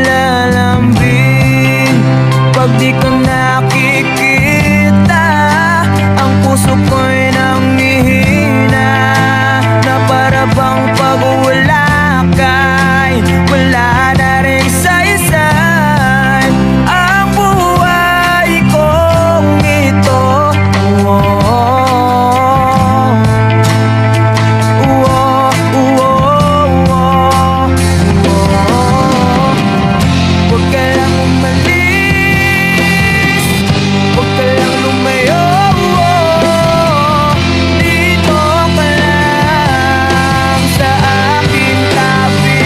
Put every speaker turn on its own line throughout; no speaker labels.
lalambing pag di ka nakikita. Ang puso ko'y nanghihina na para bang pag wala ka'y wala na rin saysay ang buhay kong ito. Huwag ka lang umalis, huwag ka lang lumayo. Dito ka lang sa aking tabi.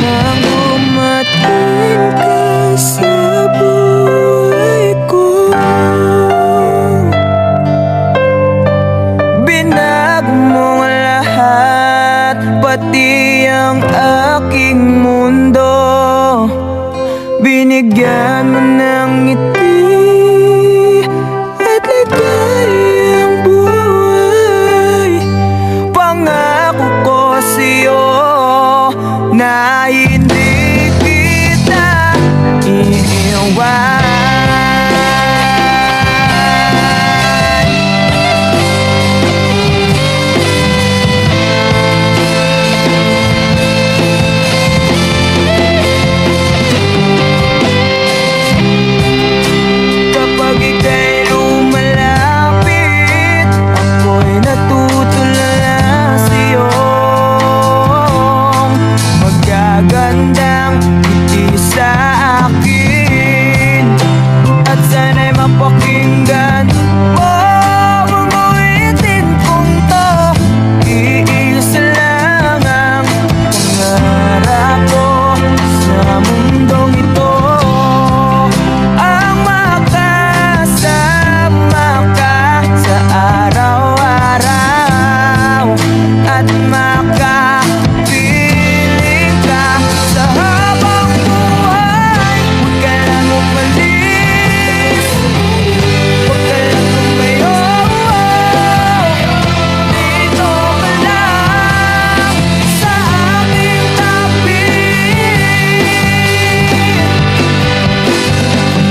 Nang dumating ka sa buhay ko, binago mo ang lahat, pati ang aking mundo. Binigyan mo ng ngiti at ligayang buhay. Pangako ko sa'yo na hindi kita iiwan. Kapag ika'y lumalapit, ako'y natutulala sa'yo. Magagandang ngiti sa akin at sana'y mapakinggan mo ang uwitin kong to. Iisa lang ang pangarap ko sa mundong ito, ang makasama ka sa araw-araw at makapiling ka sa habang buhay. Huwag ka lang umalis, huwag ka lang lumayo. Dito ka lang sa aking tabi.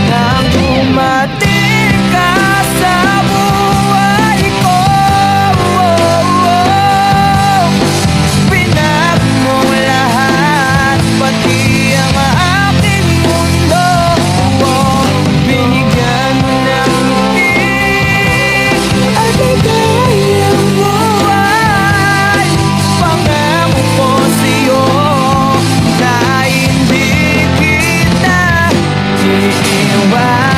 Nang dumating ka sa buhay ko, binago mo lahat, pati ang aking mundo. Binigyan mo ng ngiti at ligayang buhay. Pangako ko sa'yo na hindi kita iiwan.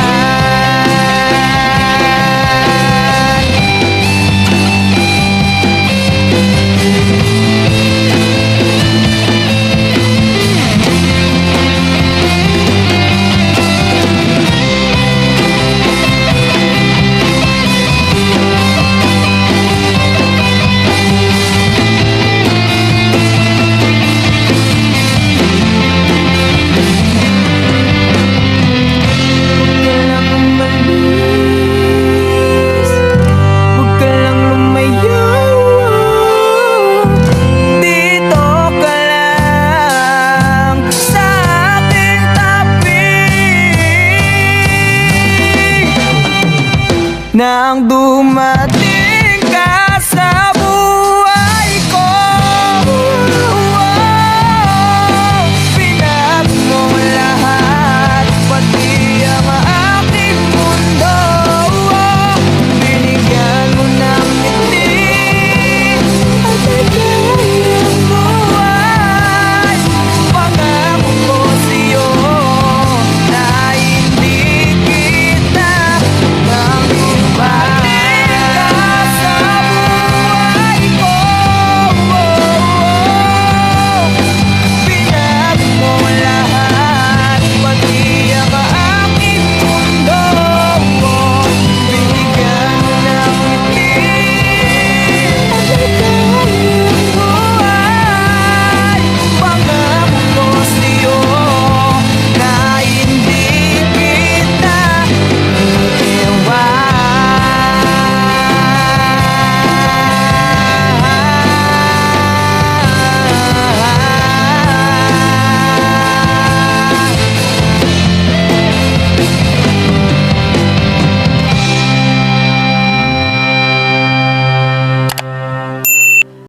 Huwag ka lang umalis, huwag ka lang lumayo. Dito ka lang sa aking tabi. Nang dumating